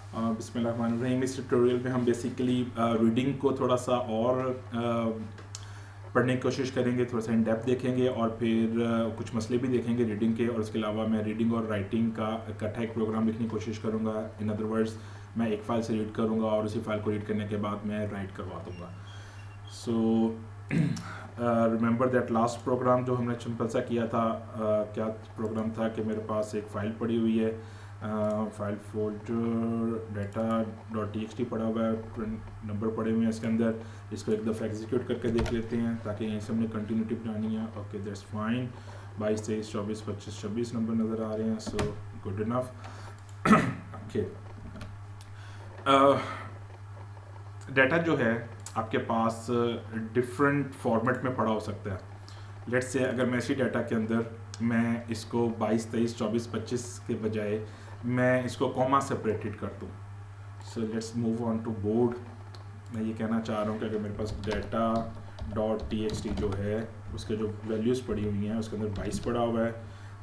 बिस्मिल्लाहिर्रहमानिर्रहीम। इस ट्यूटोरियल में हम बेसिकली रीडिंग को थोड़ा सा और पढ़ने की कोशिश करेंगे, थोड़ा सा इन डेप्थ देखेंगे और फिर कुछ मसले भी देखेंगे रीडिंग के। और उसके अलावा मैं रीडिंग और राइटिंग का इकट्ठा एक प्रोग्राम लिखने की कोशिश करूँगा। इन अदर वर्ड्स, मैं एक फ़ाइल से रीड करूँगा और उसी फाइल को रीड करने के बाद मैं राइट करवा दूँगा। So remember that last program जो हमने सिंपल सा किया था, क्या प्रोग्राम था कि मेरे पास एक फ़ाइल पड़ी हुई है, फाइल फोल्डर data.txt पड़ा हुआ है, नंबर पड़े हुए हैं इसके अंदर। इसको एक दफ़ा एग्जीक्यूट करके देख लेते हैं ताकि यहीं से हमने कंटिन्यूटी बनानी है। Okay, that's fine. 22, 23, 24, 25, 26 नंबर नज़र आ रहे हैं, so good enough. Okay, data जो है आपके पास डिफरेंट फॉर्मेट में पड़ा हो सकता है। लेट्स से अगर मैं इसी डाटा के अंदर मैं इसको 22, 23, 24, 25 के बजाय मैं इसको कॉमा सेपरेटेड कर दूँ। So let's move on to board. मैं ये कहना चाह रहा हूँ कि अगर मेरे पास data.txt जो है उसके जो वैल्यूज़ पड़ी हुई हैं उसके अंदर 22 पड़ा हुआ है,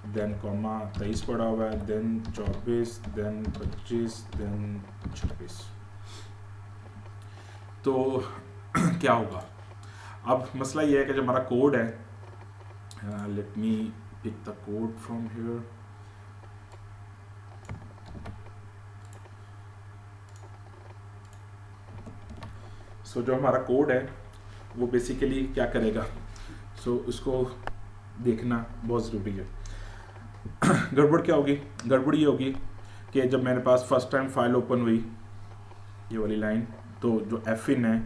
देन कॉमा 23 पड़ा हुआ है, देन 24, देन 25, देन 26। तो क्या होगा? अब मसला ये है कि जो हमारा कोड है, let me pick the code from here. So जो हमारा कोड है वो बेसिकली क्या करेगा, सो उसको देखना बहुत ज़रूरी है। गड़बड़ क्या होगी? गड़बड़ ये होगी कि जब मेरे पास फर्स्ट टाइम फाइल ओपन हुई, ये वाली लाइन, तो जो एफिन है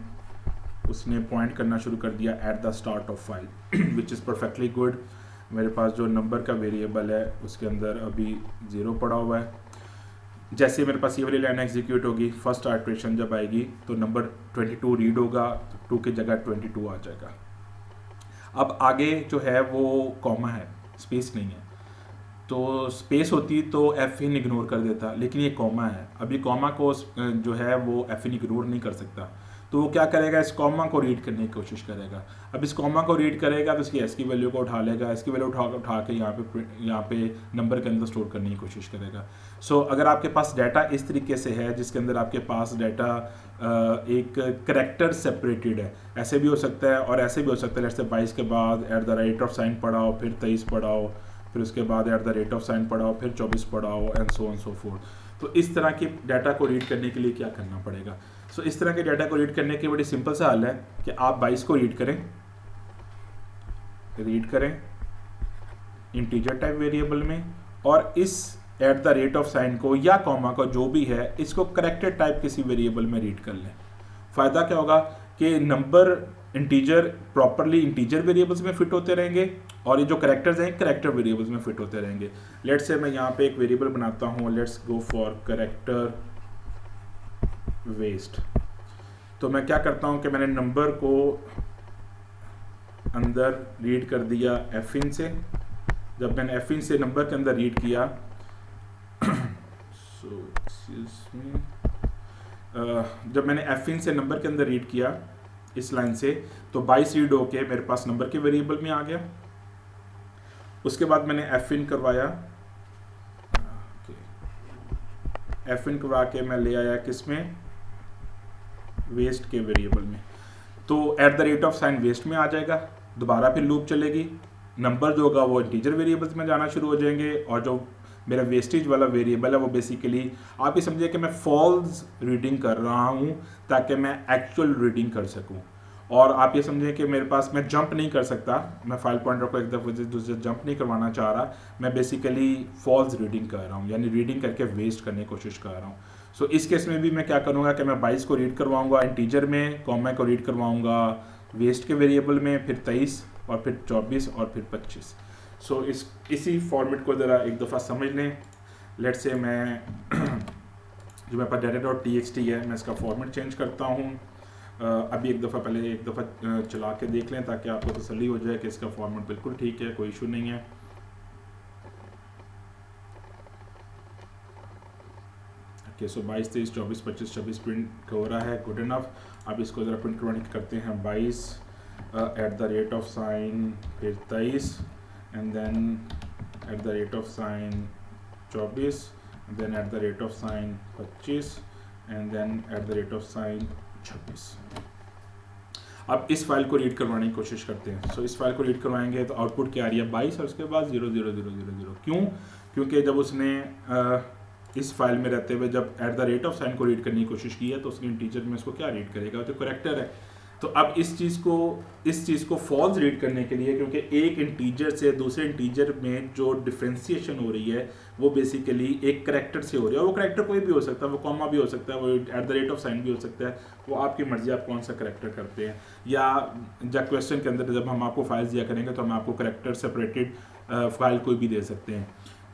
उसने पॉइंट करना शुरू कर दिया at the start of file which is perfectly good. मेरे पास जो नंबर का वेरिएबल है उसके अंदर अभी 0 पड़ा हुआ है। जैसे मेरे पास ये वाली लाइन एग्जीक्यूट होगी, फर्स्ट आइटरेशन जब आएगी तो नंबर 22 रीड होगा, 2 की जगह 22 आ जाएगा। अब आगे जो है वो कॉमा है, स्पेस नहीं है। तो स्पेस होती तो एफ इन इग्नोर कर देता, लेकिन ये कॉमा है। अभी कॉमा को जो है वो एफ इन इग्नोर नहीं कर सकता, तो वो क्या करेगा, इस कॉमा को रीड करने की कोशिश करेगा। अब इस कॉमा को रीड करेगा तो इसकी एस की वैल्यू को उठा लेगा, इसकी वैल्यू उठा के यहाँ पे नंबर के अंदर स्टोर करने की कोशिश करेगा। सो अगर आपके पास डाटा इस तरीके से है जिसके अंदर आपके पास डाटा एक करेक्टर सेपरेटेड है, ऐसे भी हो सकता है और ऐसे भी हो सकता है। जैसे 22 के बाद eight the rate of sign पढ़ाओ, फिर 23 पढ़ाओ, फिर उसके बाद eight the rate of sign पढ़ाओ, फिर 24 पढ़ाओ, and so on so fourth. तो इस तरह के डाटा को रीड करने के लिए क्या करना पड़ेगा? सो इस तरह के डाटा को रीड करने की बड़ी सिंपल सा हल है कि आप 22 को रीड करें इंटीजर टाइप वेरिएबल में, और इस eight the rate of sign को या कॉमा को जो भी है इसको करेक्टेड टाइप किसी वेरिएबल में रीड कर लें। फ़ायदा क्या होगा कि number integer properly integer variables में फिट होते रहेंगे और ये जो करेक्टर्स हैं करेक्टर वेरिएबल्स में फिट होते रहेंगे। लेट्स से मैं यहाँ पे एक वेरिएबल बनाता हूँ, let's go for character waste. तो मैं क्या करता हूँ कि मैंने नंबर को अंदर रीड कर दिया एफ इन से। जब मैंने एफ इन से नंबर के अंदर रीड किया जब मैंने एफ इन से नंबर के अंदर रीड किया इस लाइन से, तो 22 रीड होके मेरे पास नंबर के वेरिएबल में आ गया। उसके बाद मैंने एफ इन करवाया, एफ इन करवा के मैं ले आया किसमें, वेस्ट के वेरिएबल में। तो at the rate of sign waste में आ जाएगा, दोबारा फिर लूप चलेगी, नंबर जो होगा वो इंटीजर वेरिएबल्स में जाना शुरू हो जाएंगे, और जो मेरा वेस्टेज वाला वेरिएबल है वो बेसिकली आप ये समझिए कि मैं फॉल्स रीडिंग कर रहा हूँ ताकि मैं एक्चुअल रीडिंग कर सकूँ। और आप ये समझें कि मेरे पास मैं जंप नहीं कर सकता, मैं फाइल पॉइंटर को एक दफ़े दूसरे जंप नहीं करवाना चाह रहा, मैं बेसिकली फॉल्स रीडिंग कर रहा हूँ, यानी रीडिंग करके वेस्ट करने की कोशिश कर रहा हूँ। सो इस केस में भी मैं क्या करूँगा कि मैं 22 को रीड करवाऊँगा इंटीजर में, कॉमा को रीड करवाऊँगा वेस्ट के वेरिएबल में, फिर 23 और फिर 24 और फिर 25। सो इसी फॉर्मेट को ज़रा एक दफ़ा समझ लें। लेट से मैं जो मेरे पास data.txt है मैं इसका फॉर्मेट चेंज करता हूँ। अभी एक दफ़ा चला के देख लें ताकि आपको तसल्ली हो जाए कि इसका फॉर्मेट बिल्कुल ठीक है, कोई इशू नहीं है। ओके, सो 22, 23, 24, 25, 26 प्रिंट हो रहा है, गुड इनफ। अब इसको ज़रा प्रिंट करवाने करते हैं 22 at the rate of sign, फिर 23, and then at the rate of sign 24, then at the rate of sign 25, and then @(साइन 26। अब इस फाइल को रीड करवाने की कोशिश करते हैं। सो इस फाइल को रीड करवाएंगे तो आउटपुट क्या आ रही है 22 और उसके बाद 00000। क्यों? क्योंकि जब उसने इस फाइल में रहते हुए जब @(साइन को रीड करने की कोशिश की है तो उसने इंटीजर में उसको क्या रीड करेगा, तो करेक्टर है। तो अब इस चीज़ को फॉल्स रीड करने के लिए, क्योंकि एक इंटीजर से दूसरे इंटीजर में जो डिफ्रेंसिएशन हो रही है वो बेसिकली एक करेक्टर से हो रही है। वो करेक्टर कोई भी हो सकता है, वो कॉमा भी हो सकता है, वो @(साइन भी हो सकता है, वो आपकी मर्जी आप कौन सा करेक्टर करते हैं। या जब क्वेश्चन के अंदर जब हम आपको फाइल्स दिया करेंगे तो हम आपको करेक्टर सेपरेटेड फाइल कोई भी दे सकते हैं।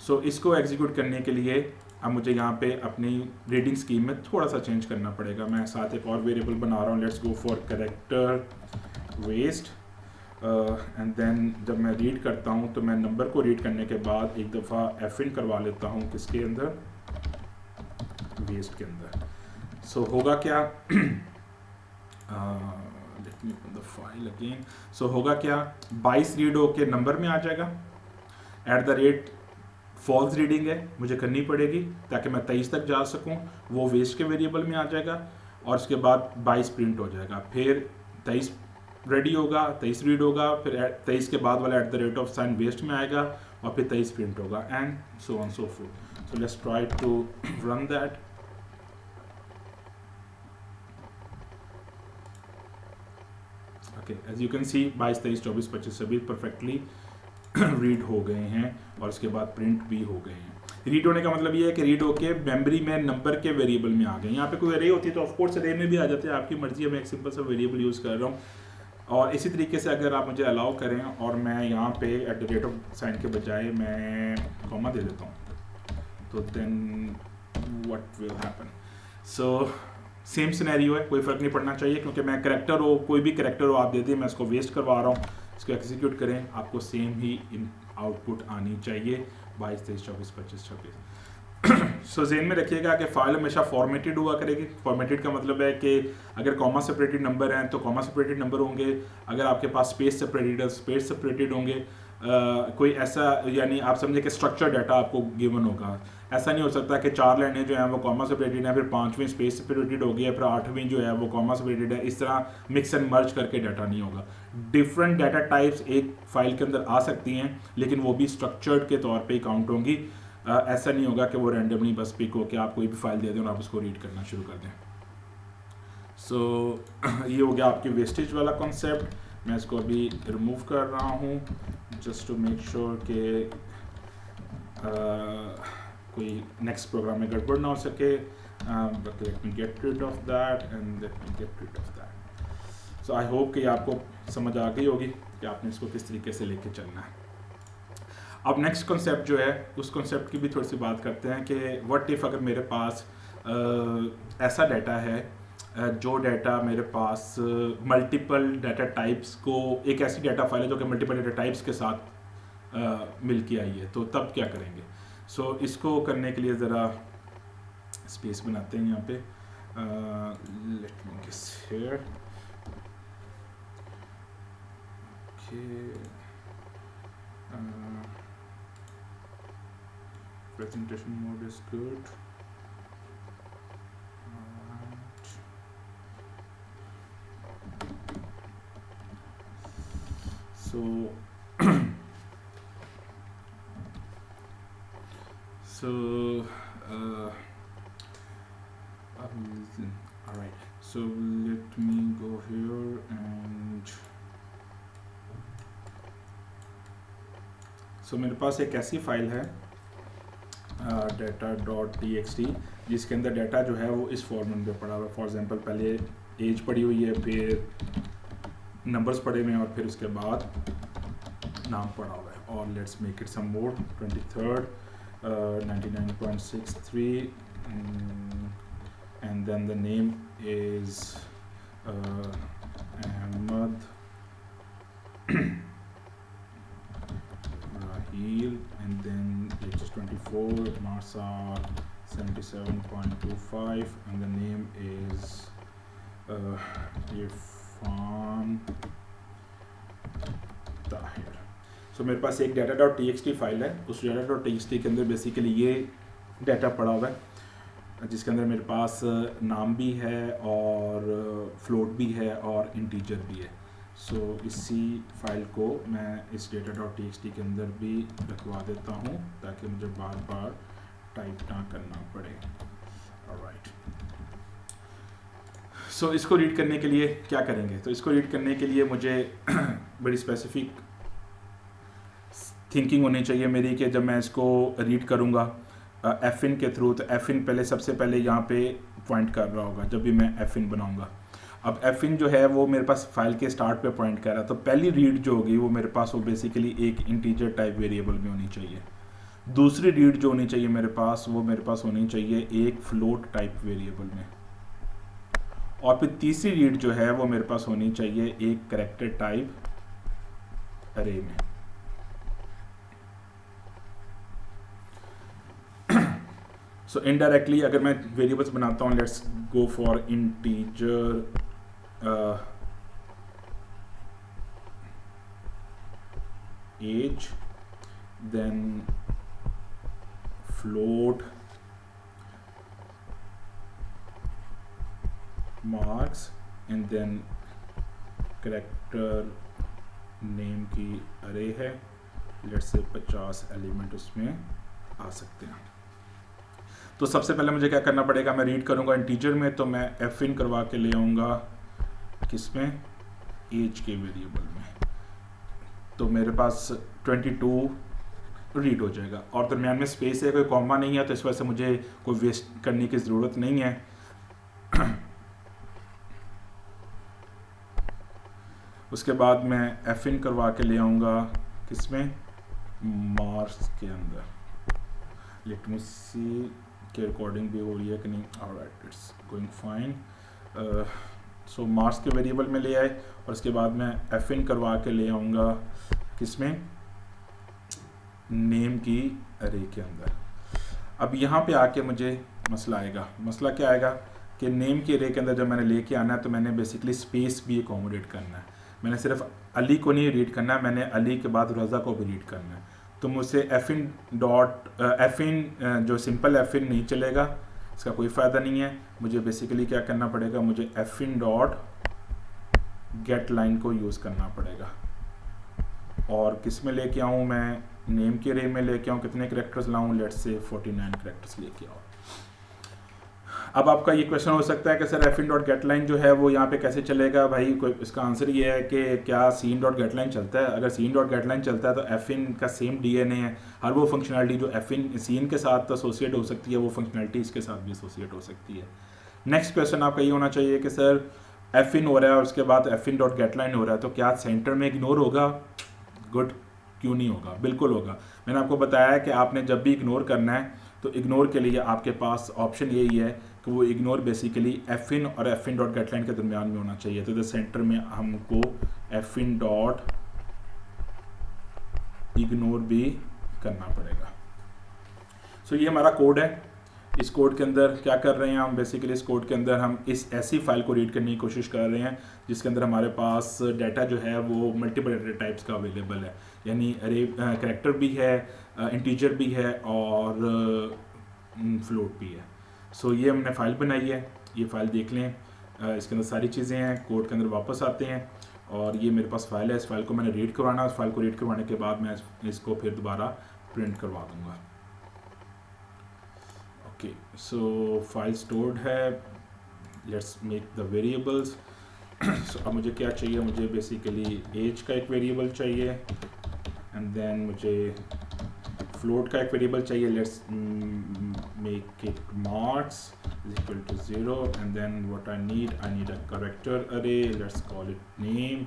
सो इसको एग्जीक्यूट करने के लिए अब मुझे यहाँ पे अपनी रीडिंग स्कीम में थोड़ा सा चेंज करना पड़ेगा। मैं साथ एक और वेरिएबल बना रहा हूँ, let's go for character waste and then जब मैं रीड करता हूँ तो मैं नंबर को रीड करने के बाद एक दफ़ा एफ करवा लेता हूँ किसके अंदर, वेस्ट के अंदर। सो होगा क्या let me open the file again. So होगा क्या 22 रीड होके नंबर में आ जाएगा, फॉल्स रीडिंग है मुझे करनी पड़ेगी ताकि मैं 23 तक जा सकूं, वो वेस्ट के वेरिएबल में आ जाएगा और उसके बाद 22 प्रिंट हो जाएगा। फिर 23 रेडी होगा, 23 रीड होगा, फिर 23 के बाद वाला @(साइन वेस्ट में आएगा और फिर 23 प्रिंट होगा and so on so forth. So let's try to run that. Okay, as you can see 22, 23, 24, 25 सभी परफेक्टली रीड हो गए हैं और उसके बाद प्रिंट भी हो गए हैं। रीड होने का मतलब ये है कि रीड होके मेमोरी में नंबर के वेरिएबल में आ गए। यहाँ पे कोई अरे होती है तो ऑफकोर्स अरे में भी आ जाते हैं, आपकी मर्जी है, मैं एक सिंपल सा वेरिएबल यूज़ कर रहा हूँ। और इसी तरीके से अगर आप मुझे अलाउ करें और मैं यहाँ पे @(साइन के बजाय मैं कॉमा दे देता हूँ तो then what will happen. So same scenario है, कोई फ़र्क नहीं पड़ना चाहिए क्योंकि मैं करेक्टर हो, कोई भी करेक्टर हो आप दे दें, मैं इसको वेस्ट करवा रहा हूँ, इसको एग्जीक्यूट करें, आपको सेम ही आउटपुट आनी चाहिए 22, 23, 24, 25, 26। सो जेन में रखिएगा कि फाइल हमेशा फॉर्मेटेड हुआ करेगी। फॉर्मेटेड का मतलब है कि अगर कॉमा सेपरेटेड नंबर हैं तो कॉमा सेपरेटेड नंबर होंगे, अगर आपके पास स्पेस सेपरेटेड है स्पेस सेपरेटेड होंगे। कोई ऐसा यानी आप समझे कि स्ट्रक्चर डाटा आपको गिवन होगा। ऐसा नहीं हो सकता कि 4 लाइनें जो हैं वो कॉमा सेपरेटेड हैं, फिर 5वीं स्पेस सेपरेटेड होगी है, फिर 8वीं जो है वो कॉमा सेपरेटेड है। इस तरह मिक्स एंड मर्ज करके डाटा नहीं होगा। डिफरेंट डाटा टाइप्स एक फाइल के अंदर आ सकती हैं लेकिन वो भी स्ट्रक्चर्ड के तौर पे काउंट होंगी। ऐसा नहीं होगा कि वो रैंडमली बस पिक हो कि आप कोई भी फाइल दे दें और आप उसको रीड करना शुरू कर दें। सो ये हो गया आपकी वेस्टेज वाला कॉन्सेप्ट। मैं इसको अभी रिमूव कर रहा हूँ जस्ट टू मेक श्योर कि कोई नेक्स्ट प्रोग्राम में गड़बड़ ना हो सके। But let me get rid of that and let me get rid of that. So I hope कि आपको समझ आ गई होगी कि आपने इसको किस तरीके से लेके चलना है। अब नेक्स्ट कॉन्सेप्ट जो है उस कॉन्सेप्ट की भी थोड़ी सी बात करते हैं कि व्हाट इफ़ अगर मेरे पास ऐसा डाटा है जो डाटा मेरे पास मल्टीपल डाटा टाइप्स को, एक ऐसी डाटा फाइल है जो कि मल्टीपल डाटा टाइप्स के साथ मिल के आई है, तो तब क्या करेंगे। सो इसको करने के लिए ज़रा स्पेस बनाते हैं यहाँ पे। Let me guess here. Presentation mode is good. Alright. So alright. So let me go here and so मेरे पास एक ऐसी फाइल है data.txt जिसके अंदर डाटा जो है वो इस फॉर्मेट में पड़ा हुआ है। फॉर एग्जांपल पहले एज पड़ी हुई है, फिर नंबर्स पड़े हुए हैं और फिर उसके बाद नाम पड़ा हुआ है। और let's make it some more 23rd 99.63 and then the name is Ahmad Rahil and then age is 24, marks are 77.25 and the name is Irfan Tahir। सो मेरे पास एक data.txt फाइल है, उस data.txt के अंदर बेसिकली ये डाटा पड़ा हुआ है जिसके अंदर मेरे पास नाम भी है और फ्लोट भी है और इंटीजर भी है। सो इसी फाइल को मैं इस data.txt के अंदर भी रखवा देता हूँ ताकि मुझे बार बार टाइप ना करना पड़े। ऑलराइट, सो इसको रीड करने के लिए क्या करेंगे? तो इसको रीड करने के लिए मुझे बड़ी स्पेसिफिक थिंकिंग होनी चाहिए मेरी कि जब मैं इसको रीड करूँगा एफिन के थ्रू, तो एफिन पहले सबसे पहले यहाँ पे पॉइंट कर रहा होगा जब भी मैं एफिन बनाऊँगा। अब एफिन जो है वो मेरे पास फाइल के स्टार्ट पे पॉइंट कर रहा है, तो पहली रीड जो होगी वो मेरे पास वो बेसिकली एक इंटीजर टाइप वेरिएबल में होनी चाहिए। दूसरी रीड जो होनी चाहिए मेरे पास वो मेरे पास होनी चाहिए एक फ्लोट टाइप वेरिएबल में, और फिर तीसरी रीड जो है वो मेरे पास होनी चाहिए एक कैरेक्टर टाइप अरे में। सो इनडायरेक्टली अगर मैं वेरिएबल्स बनाता हूँ, let's go for integer age, then float marks and then character name की अरे है, लेट्स से 50 एलिमेंट उसमें आ सकते हैं। तो सबसे पहले मुझे क्या करना पड़ेगा, मैं रीड करूंगा इंटीजर में, तो मैं एफ इन करवा के ले आऊँगा किसमें, एज के वेरिएबल में। तो मेरे पास 22 रीड हो जाएगा, और दरम्यान में स्पेस है, कोई कॉमा नहीं है, तो इस वजह से मुझे कोई वेस्ट करने की ज़रूरत नहीं है। उसके बाद मैं एफ इन करवा के ले आऊँगा किसमें, मार्क्स के अंदर। लेट मी सी कि रिकॉर्डिंग भी हो रही है कि नहीं। Alright, it's going fine. So marks के वेरिएबल में ले आए, और उसके बाद मैं एफ इन करवा के ले आऊँगा किसमें, नेम की अरे के अंदर। अब यहाँ पे आके मुझे मसला आएगा। मसला क्या आएगा कि नेम की अरे के अंदर जब मैंने लेके आना है, तो मैंने बेसिकली स्पेस भी अकोमोडेट करना है। मैंने सिर्फ अली को नहीं रीड करना है, मैंने अली के बाद रज़ा को भी रीड करना है। तो मुझसे एफ इन जो सिंपल एफ इन नहीं चलेगा, इसका कोई फ़ायदा नहीं है। मुझे बेसिकली क्या करना पड़ेगा, मुझे F in dot get line को यूज़ करना पड़ेगा। और किस में लेके आऊँ मैं, नेम के रे में लेके आऊँ, कितने करेक्टर्स लाऊँ, लेट्स से 49 करेक्टर्स लेके आऊँ। अब आपका ये क्वेश्चन हो सकता है कि sir F in dot get line जो है वो यहाँ पे कैसे चलेगा भाई। कोई इसका आंसर ये है कि क्या सी इन डॉट गेट लाइन चलता है। अगर सी इन डॉट गेट लाइन चलता है तो एफ इन का सेम डीएनए है। हर वो फंक्शनलिटी जो एफ इन सी इन के साथ एसोसिएट हो सकती है, वो फंक्शनलिटी इसके साथ भी एसोसिएट हो सकती है। नेक्स्ट क्वेश्चन आपका ये होना चाहिए कि सर एफ इन हो रहा है और उसके बाद F in dot get line हो रहा है, तो क्या सेंटर में इग्नोर होगा। गुड, क्यों नहीं होगा, बिल्कुल होगा। मैंने आपको बताया है कि आपने जब भी इग्नोर करना है तो इग्नोर के लिए आपके पास ऑप्शन यही है कि वो इग्नोर बेसिकली एफ इन और F in dot get line के दरमियान में होना चाहिए। तो सेंटर में हमको एफ इन डॉट इग्नोर भी करना पड़ेगा। सो ये हमारा कोड है। इस कोड के अंदर क्या कर रहे हैं हम, बेसिकली इस कोड के अंदर हम इस ऐसी फाइल को रीड करने की कोशिश कर रहे हैं जिसके अंदर हमारे पास डाटा जो है वो मल्टीपल डाटा टाइप्स का अवेलेबल है, यानी अरे कैरेक्टर भी है, इंटीजर भी है और फ्लोट भी है। सो ये हमने फ़ाइल बनाई है, ये फ़ाइल देख लें, इसके अंदर सारी चीज़ें हैं। कोड के अंदर वापस आते हैं और ये मेरे पास फाइल है। इस फाइल को मैंने रीड करवाना है। उस फाइल को रीड करवाने के बाद मैं इसको फिर दोबारा प्रिंट करवा दूँगा। ओके, सो फाइल स्टोर्ड है, लेट्स मेक द वेरिएबल्स। सो अब मुझे क्या चाहिए, मुझे बेसिकली एज का एक वेरिएबल चाहिए एंड देन मुझे फ्लोट का एक वेरिएबल चाहिए। Let's make it marks is equal to 0 and then what I need a character array, let's call it name.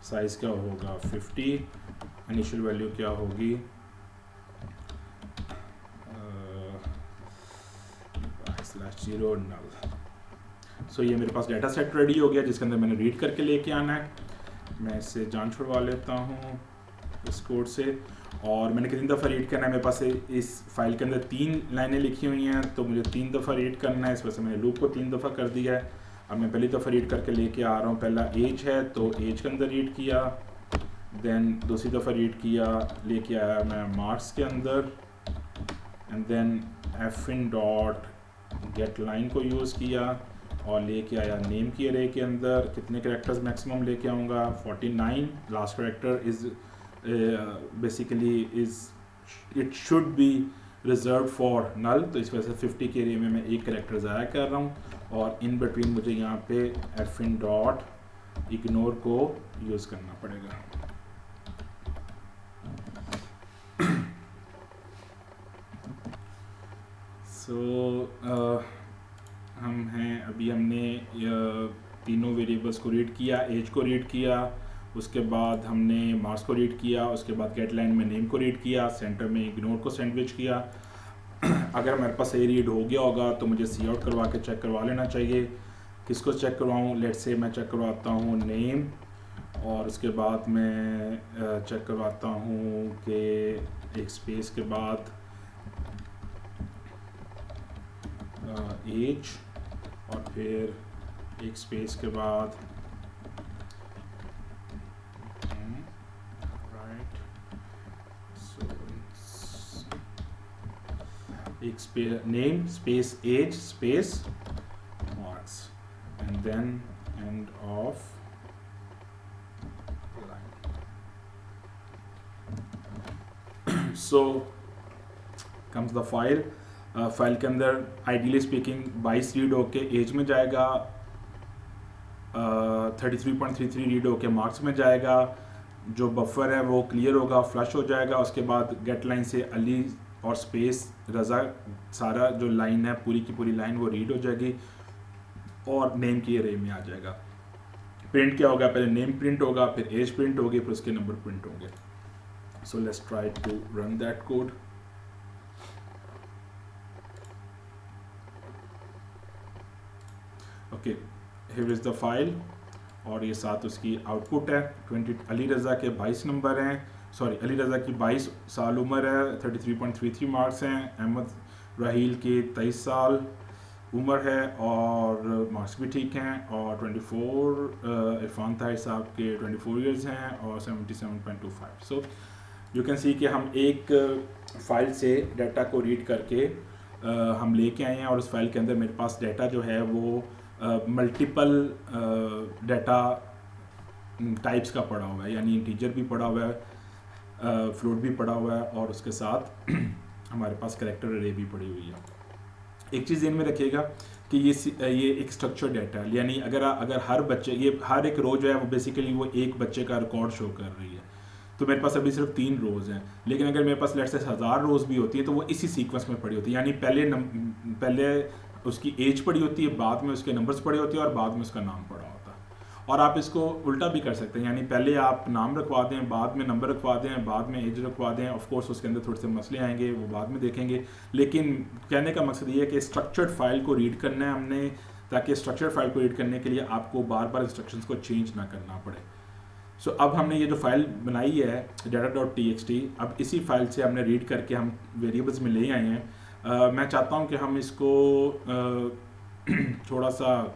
Size क्या होगा 50, इनिशियल वैल्यू क्या होगी /0 null। सो ये मेरे पास डाटा सेट रेडी हो गया जिसके अंदर मैंने रीड करके लेके आना है। मैं इससे जान छुड़वा लेता हूँ इस कोड से, और मैंने कितनी दफ़ा रीड करना है, मेरे पास इस फाइल के अंदर 3 लाइनें लिखी हुई हैं, तो मुझे 3 दफ़ा रीड करना है। इस वजह से मैंने लूप को 3 दफ़ा कर दिया है। अब मैं पहली दफ़ा रीड करके लेके आ रहा हूँ। पहला एज है तो एज के अंदर रीड किया, देन दूसरी दफ़ा रीड किया, लेके आया मैं मार्क्स के अंदर, and then F in dot get line को यूज़ किया और लेके आया नेम की अरे के अंदर कितने कैरेक्टर्स मैक्सिमम लेके आऊँगा 49। Last character is basically is it should be reserve for null, तो इस वजह से 50 के एरिया में मैं एक कैरेक्टर ज़ाया कर रहा हूँ और इन बिटवीन मुझे यहाँ पे एफिन डॉट इग्नोर को यूज़ करना पड़ेगा। हम हैं अभी हमने तीनों वेरिएबल्स को रीड किया, एज को रीड किया, उसके बाद हमने मार्क्स को रीड किया, उसके बाद गेट लाइन में नेम को रीड किया, सेंटर में इग्नोर को सैंडविच किया। अगर मेरे पास सही रीड हो गया होगा तो मुझे सी आउट करवा के चेक करवा लेना चाहिए। किसको चेक करवाऊँ? लेट्स से मैं चेक करवाता हूँ नेम और उसके बाद मैं चेक करवाता हूँ कि एक स्पेस के बाद एज और फिर एक स्पेस के बाद राइट, सो एक space name space age space marks and then end of line. So comes the file. File के अंदर आइडियली स्पीकिंग 22 रीड होके एज में जाएगा, 33.33 रीड होके मार्क्स में जाएगा, जो बफर है वो क्लियर होगा, फ्लश हो जाएगा। उसके बाद गेट लाइन से अली और स्पेस रज़ा सारा जो लाइन है पूरी की पूरी लाइन वो रीड हो जाएगी और नेम की अरे में आ जाएगा। प्रिंट क्या होगा? पहले नेम प्रिंट होगा, फिर एज प्रिंट होगी, फिर उसके नंबर प्रिंट होंगे। So let's try to run that code. Okay, here is the file और ये साथ उसकी आउटपुट है। 20 अली रज़ा के 22 नंबर हैं, सॉरी अली रज़ा की 22 साल उम्र है, 33.33 मार्क्स हैं। अहमद राहील के 23 साल उम्र है और मार्क्स भी ठीक हैं। और 24 इरफान ताहिर साहब के 24 ईयर्स हैं और 77.25। सो यू कैन सी कि हम एक फ़ाइल से डाटा को रीड करके हम लेके आए हैं और उस फाइल के अंदर मेरे पास डाटा जो है वो मल्टीपल डाटा टाइप्स का पड़ा हुआ है, यानी इंटीजर भी पड़ा हुआ है, फ्लोट भी पड़ा हुआ है और उसके साथ हमारे पास कैरेक्टर अरे भी पड़ी हुई है। एक चीज़ ध्यान में रखिएगा कि ये एक स्ट्रक्चर्ड डाटा है, यानी अगर हर बच्चे ये हर एक रो जो है वो बेसिकली वो एक बच्चे का रिकॉर्ड शो कर रही है। तो मेरे पास अभी सिर्फ 3 रोज़ हैं, लेकिन अगर मेरे पास लेट्स से 1000 रोज़ भी होती है तो वो इसी सीक्वेंस में पड़ी होती है, यानी पहले उसकी एज पड़ी होती है, बाद में उसके नंबर्स पड़े होते हैं और बाद में उसका नाम पड़ा होता है। और आप इसको उल्टा भी कर सकते हैं, यानी पहले आप नाम रखवा दें, बाद में नंबर रखवा दें, बाद में एज रखवा दें। ऑफ कोर्स उसके अंदर थोड़े से मसले आएंगे, वो बाद में देखेंगे, लेकिन कहने का मकसद ये है कि स्ट्रक्चर्ड फाइल को रीड करना है हमने, ताकि स्ट्रक्चर्ड फाइल को रीड करने के लिए आपको बार बार इंस्ट्रक्शंस को चेंज ना करना पड़े। सो अब हमने ये जो फाइल बनाई है data.txt, अब इसी फाइल से हमने रीड करके हम वेरिएबल्स में ले आए हैं। मैं चाहता हूँ कि हम इसको थोड़ा सा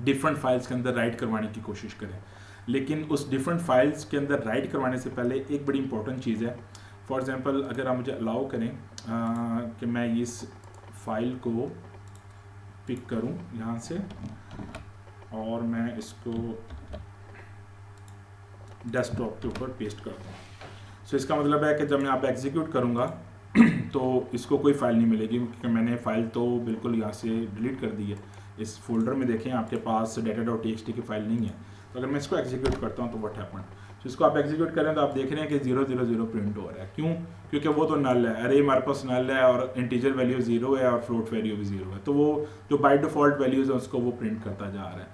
डिफरेंट फाइल्स के अंदर राइट करवाने की कोशिश करें, लेकिन उस डिफरेंट फाइल्स के अंदर राइट करवाने से पहले एक बड़ी इंपॉर्टेंट चीज़ है। फॉर एग्जांपल अगर आप मुझे अलाउ करें कि मैं इस फाइल को पिक करूं यहाँ से और मैं इसको डेस्कटॉप के ऊपर पेस्ट कर दूँ। सो इसका मतलब है कि जब मैं आप एग्जीक्यूट करूँगा तो इसको कोई फ़ाइल नहीं मिलेगी, क्योंकि मैंने फ़ाइल तो बिल्कुल यहाँ से डिलीट कर दी है। इस फोल्डर में देखें आपके पास data.txt की फ़ाइल नहीं है। तो अगर मैं इसको एग्जीक्यूट करता हूँ तो व्हाट हैपन, तो इसको आप एग्जीक्यूट करें तो आप देख रहे हैं कि 000 प्रिंट हो रहा है। क्यों? क्योंकि वो तो नल है, अरे हमारे पास नल है और इंटीजर वैल्यू 0 है और फ्लोट वैल्यू भी 0 है, तो वो जो बाय डिफ़ॉल्ट वैल्यूज़ है उसको वो प्रिंट करता जा रहा है।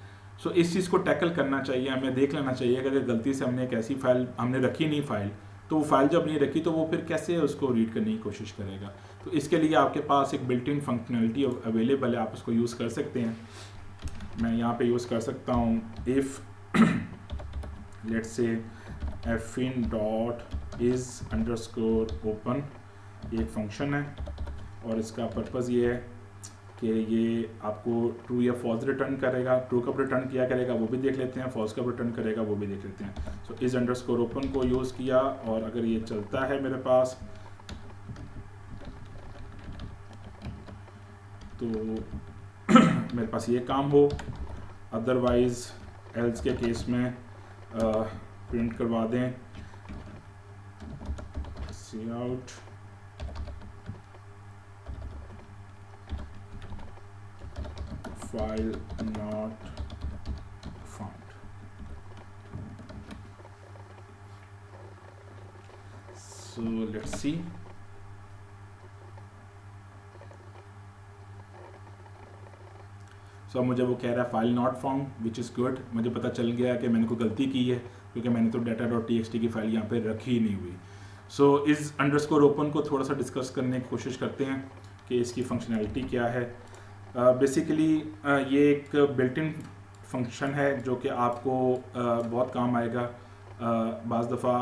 सो इस चीज़ को टैकल करना चाहिए, हमें देख लेना चाहिए कि अगर गलती से हमने एक ऐसी फ़ाइल हमने रखी नहीं फ़ाइल, तो वो फाइल जब नहीं रखी तो वो फिर कैसे उसको रीड करने की कोशिश करेगा। तो इसके लिए आपके पास एक बिल्ट इन फंक्शनलिटी अवेलेबल है, आप उसको यूज़ कर सकते हैं। मैं यहाँ पे यूज़ कर सकता हूँ इफ़ लेट्स से fin.is_open, ये एक फंक्शन है और इसका पर्पज़ ये है कि ये आपको ट्रू या फॉल्स रिटर्न करेगा। ट्रू कब रिटर्न किया करेगा वो भी देख लेते हैं, फॉल्स कब रिटर्न करेगा वो भी देख लेते हैं। सो is_open को यूज़ किया और अगर ये चलता है मेरे पास तो मेरे पास ये काम हो, अदरवाइज एल्स के केस में प्रिंट करवा दें cout file not found. So let's see, so मुझे वो कह रहा है file not found, which is good. मुझे पता चल गया कि मैंने कोई गलती की है, क्योंकि मैंने तो data.txt की फाइल यहाँ पे रखी ही नहीं हुई। सो इस अंडरस्कोर ओपन को थोड़ा सा डिस्कस करने की कोशिश करते हैं कि इसकी फंक्शनैलिटी क्या है। बेसिकली ये एक बिल्ट इन फंक्शन है जो कि आपको बहुत काम आएगा। बाज़ दफ़ा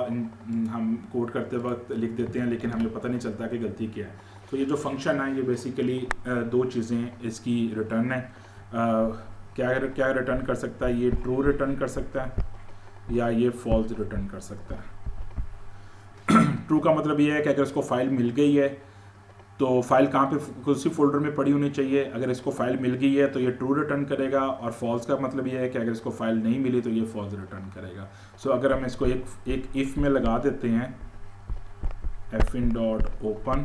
हम कोड करते वक्त लिख देते हैं लेकिन हमें पता नहीं चलता कि गलती क्या है। तो ये जो फंक्शन है ये बेसिकली दो चीज़ें इसकी रिटर्न है। क्या रिटर्न कर सकता है, ये ट्रू रिटर्न कर सकता है या ये फॉल्स रिटर्न कर सकता है। ट्रू का मतलब ये है कि अगर इसको फाइल मिल गई है तो फाइल कहाँ पे, उसी फोल्डर में पड़ी होनी चाहिए। अगर इसको फाइल मिल गई है तो ये ट्रू रिटर्न करेगा, और फॉल्स का मतलब ये है कि अगर इसको फाइल नहीं मिली तो ये फॉल्स रिटर्न करेगा। सो अगर हम इसको एक इफ़ में लगा देते हैं fin.open,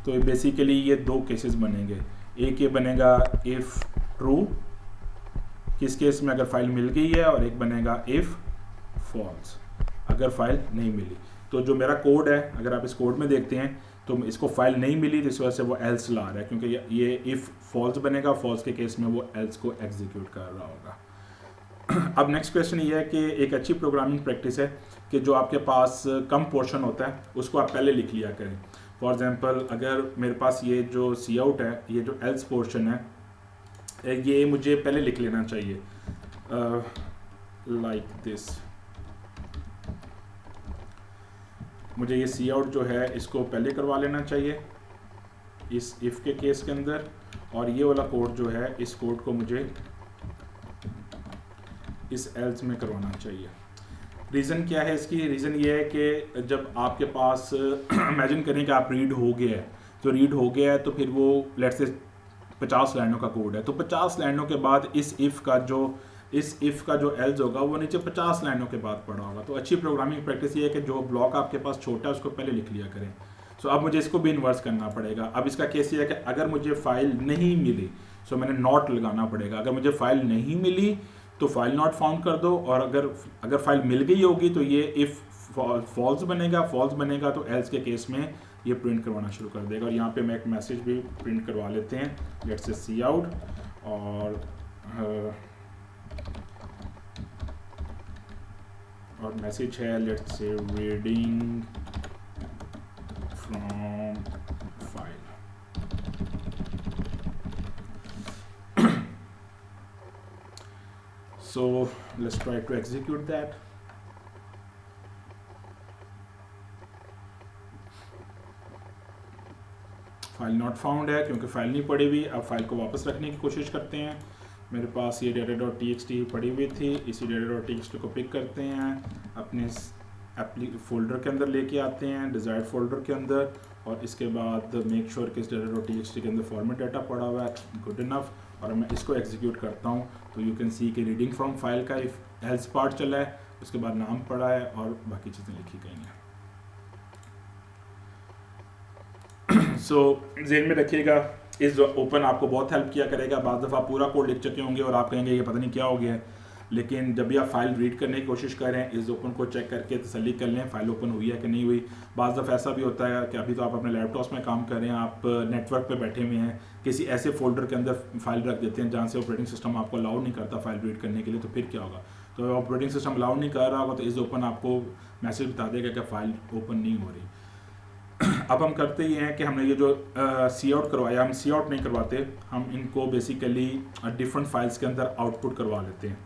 तो बेसिकली ये दो केसेस बनेंगे। एक ये बनेगा इफ़ ट्रू, किस केस में, अगर फाइल मिल गई है, और एक बनेगा इफ़ फॉल्स, अगर फाइल नहीं मिली। तो जो मेरा कोड है, अगर आप इस कोड में देखते हैं तो इसको फाइल नहीं मिली, तो इस वजह से वो एल्स ला रहा है, क्योंकि ये इफ़ फॉल्स बनेगा, फॉल्स के केस में वो एल्स को एग्जीक्यूट कर रहा होगा। अब नेक्स्ट क्वेश्चन ये है कि एक अच्छी प्रोग्रामिंग प्रैक्टिस है कि जो आपके पास कम पोर्शन होता है उसको आप पहले लिख लिया करें। फॉर एग्जांपल, अगर मेरे पास ये जो सी आउट है, ये जो एल्स पोर्शन है, ये मुझे पहले लिख लेना चाहिए लाइक दिस। मुझे ये सी आउट जो है इसको पहले करवा लेना चाहिए इस इफ़ के केस के अंदर, और ये वाला कोड जो है, इस कोड को मुझे इस एल्स में करवाना चाहिए। रीज़न क्या है इसकी? रीज़न ये है कि जब आपके पास इमेजिन करें कि आप रीड हो गया है, तो रीड हो गया है तो फिर वो लेट्स से 50 लाइनों का कोड है, तो 50 लाइनों के बाद इस इफ़ का जो एल्स होगा वो नीचे 50 लाइनों के बाद पड़ा होगा। तो अच्छी प्रोग्रामिंग प्रैक्टिस ये है कि जो ब्लॉक आपके पास छोटा है उसको पहले लिख लिया करें। सो अब मुझे इसको भी इन्वर्स करना पड़ेगा। अब इसका केस ये है कि अगर मुझे फाइल नहीं मिली, सो मैंने नॉट लगाना पड़ेगा। अगर मुझे फाइल नहीं मिली तो फाइल नॉट फाउंड कर दो, और अगर फाइल मिल गई होगी तो ये इफ़ फॉल्स बनेगा तो एल्स के केस में ये प्रिंट करवाना शुरू कर देगा। और यहाँ पे मैं एक मैसेज भी प्रिंट करवा लेते हैं, लेट्स से सी आउट, और मैसेज है let's say reading from file. So let's try to execute that. File not found है क्योंकि फाइल नहीं पड़ी हुई। अब फाइल को वापस रखने की कोशिश करते हैं। मेरे पास ये data.txt पड़ी हुई थी, इसी data.txt को पिक करते हैं, अपने फोल्डर के अंदर लेके आते हैं, डिज़ायर्ड फोल्डर के अंदर, और इसके बाद मेक श्योर कि इस data.txt के अंदर फॉर्मेट डाटा पड़ा हुआ है, गुड इनफ। और मैं इसको एग्जीक्यूट करता हूँ तो यू कैन सी कि रीडिंग फ्रॉम फाइल का एल्स पार्ट चला है, उसके बाद नाम पड़ा है और बाकी चीज़ें लिखी गई हैं। सो ज़हन में रखिएगा, इस ओपन आपको बहुत हेल्प किया करेगा। बाद दफ़ा पूरा कोड लिख चुके होंगे और आप कहेंगे ये पता नहीं क्या हो गया है, लेकिन जब भी आप फाइल रीड करने की कोशिश करें, इस ओपन को चेक करके तसल्ली कर लें फाइल ओपन हुई है कि नहीं हुई। बाज़ दफ़ा ऐसा भी होता है कि अभी तो आप अपने लैपटॉप में काम कर रहे हैं, आप नेटवर्क पे बैठे हुए हैं, किसी ऐसे फोल्डर के अंदर फाइल रख देते हैं जहाँ से ऑपरेटिंग सिस्टम आपको अलाउ नहीं करता फाइल रीड करने के लिए, तो फिर क्या होगा? तो ऑपरेटिंग सिस्टम अलाउ नहीं कर रहा होगा तो इस ओपन आपको मैसेज बता देगा कि फाइल ओपन नहीं हो रही। अब हम करते ये हैं कि हमने ये जो सी आउट करवाया, हम सी आउट नहीं करवाते, हम इनको बेसिकली डिफरेंट फाइल्स के अंदर आउटपुट करवा लेते हैं।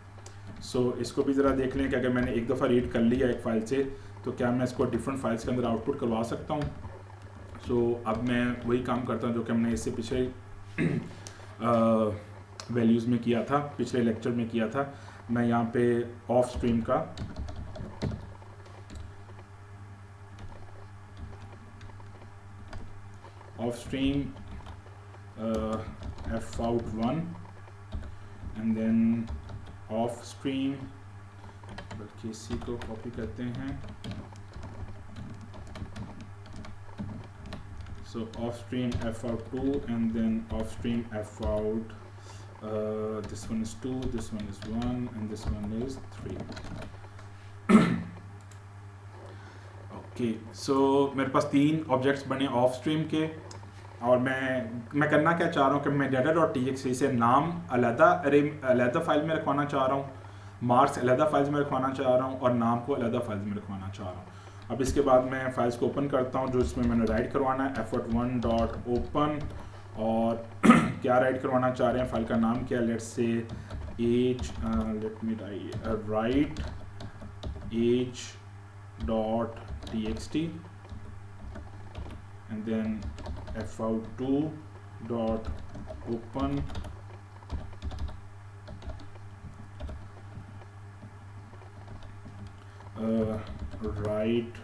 सो इसको भी ज़रा देख लें कि अगर मैंने एक दफ़ा रीड कर लिया एक फ़ाइल से तो क्या मैं इसको डिफरेंट फाइल्स के अंदर आउटपुट करवा सकता हूँ। सो अब मैं वही काम करता हूँ जो कि हमने इससे पिछले वैल्यूज़ में किया था, पिछले लेक्चर में किया था। मैं यहाँ पे ऑफ स्ट्रीम का fout1 and then of stream, बल्कि इसी को कॉपी करते हैं, so off stream fout2 and then off stream fout, this one is 2, this one is 1 and this one is 3. Okay so मेरे पास 3 ऑब्जेक्ट्स बने ऑफ स्ट्रीम के, और मैं करना क्या चाह रहा हूँ कि मैं data.txt से नाम अलहदा फाइल में रखवाना चाह रहा हूँ, मार्क्स अलहदा फाइल्स में रखवाना चाह रहा हूँ और नाम को अलहदा फाइल्स में रखवाना चाह रहा हूँ। अब इसके बाद मैं फाइल्स को ओपन करता हूँ जो इसमें मैंने राइट करवाना है effort1.open, और क्या राइट करवाना चाह रहे हैं, फाइल का नाम क्या है, let's say age, let me right age.txt and then fout2.open write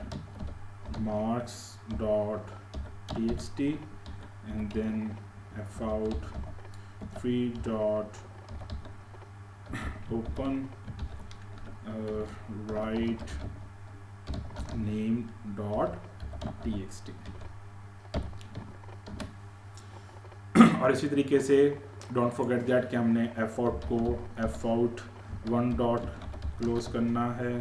marks.txt and then fout3.open write name.txt। और इसी तरीके से डोंट फॉरगेट दैट कि हमने एफोर्ट को fout1 डॉट क्लोज करना है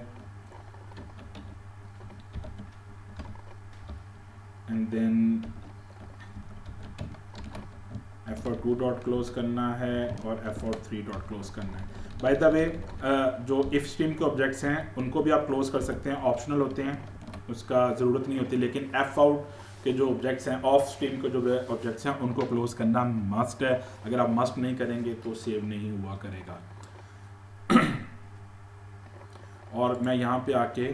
and then effort2 dot close करना है और effort3 डॉट क्लोज करना है। बाय द वे जो इफ स्ट्रीम के ऑब्जेक्ट्स हैं उनको भी आप क्लोज कर सकते हैं, ऑप्शनल होते हैं, उसका ज़रूरत नहीं होती, लेकिन fout के जो ऑब्जेक्ट्स हैं, ऑफ स्ट्रीम के जो ऑब्जेक्ट्स हैं उनको क्लोज करना मस्ट है। अगर आप मस्ट नहीं करेंगे तो सेव नहीं हुआ करेगा। और मैं यहाँ पे आके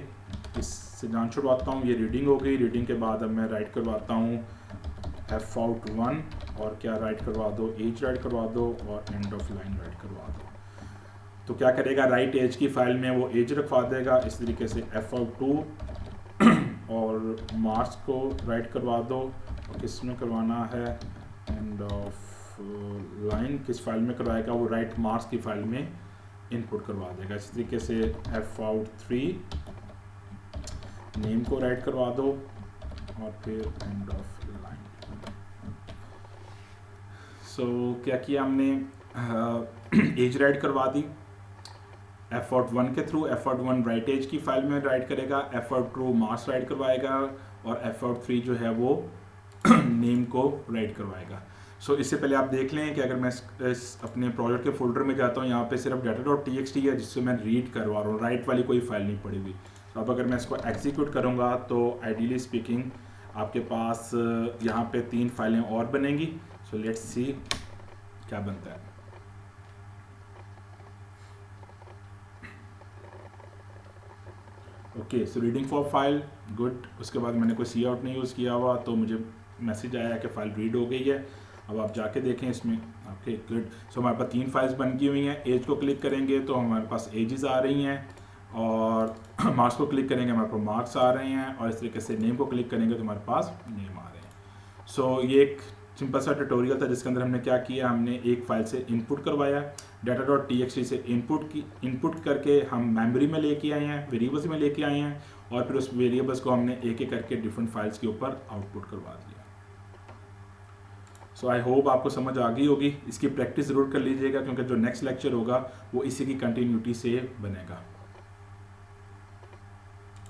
इससे जान छुड़वाता हूँ, ये रीडिंग हो गई। रीडिंग के बाद अब मैं राइट करवाता हूँ fout1 और क्या राइट करवा दो, एज राइट करवा दो और एंड ऑफ लाइन राइट करवा दो। तो क्या करेगा, राइट एज की फाइल में वो एज रखवा देगा। इस तरीके से fout2 और मार्क्स को राइट करवा दो, और किस में करवाना है, एंड ऑफ लाइन किस फाइल में करवाएगा, वो राइट मार्क्स की फाइल में इनपुट करवा देगा। इस तरीके से fout3 नेम को राइट करवा दो और फिर एंड ऑफ लाइन। सो क्या किया हमने, एज राइट करवा दी effort1 के थ्रू। effort1 राइट एज की फाइल में राइट करेगा, effort2 मार्क्स राइट करवाएगा और effort3 जो है वो नेम को राइट करवाएगा। सो इससे पहले आप देख लें कि अगर मैं इस अपने प्रोजेक्ट के फोल्डर में जाता हूँ, यहाँ पे सिर्फ data.txt है जिससे मैं रीड करवा रहा हूँ, राइट वाली कोई फाइल नहीं पड़ी हुई। तो अब अगर मैं इसको एग्जीक्यूट करूँगा तो आइडियली स्पीकिंग आपके पास यहाँ पे 3 फाइलें और बनेंगी। सो लेट्स सी क्या बनता है। Okay so reading for file good. उसके बाद मैंने कोई सी आउट नहीं यूज़ किया हुआ तो मुझे मैसेज आया कि फ़ाइल रीड हो गई है। अब आप जाके देखें इसमें, ओके गुड। सो हमारे पास 3 फाइल्स बन गई हुई हैं। एज को क्लिक करेंगे तो हमारे पास एजेस आ रही हैं, और मार्क्स को क्लिक करेंगे हमारे पास मार्क्स आ रहे हैं, और इस तरीके से नेम को क्लिक करेंगे तो हमारे पास नेम आ रहे हैं। सो ये एक सिंपल सा ट्यूटोरियल था जिसके अंदर हमने क्या किया, हमने एक फाइल से इनपुट करवाया, data.txt से इनपुट करके हम मेमोरी में लेके आए हैं, वेरिएबल्स में लेके आए हैं, और फिर उस वेरिएबल्स को हमने एक एक करके डिफरेंट फाइल्स के ऊपर आउटपुट करवा दिया। सो आई होप आपको समझ आ गई होगी। इसकी प्रैक्टिस ज़रूर कर लीजिएगा क्योंकि जो नेक्स्ट लेक्चर होगा वो इसी की कंटिन्यूटी से बनेगा।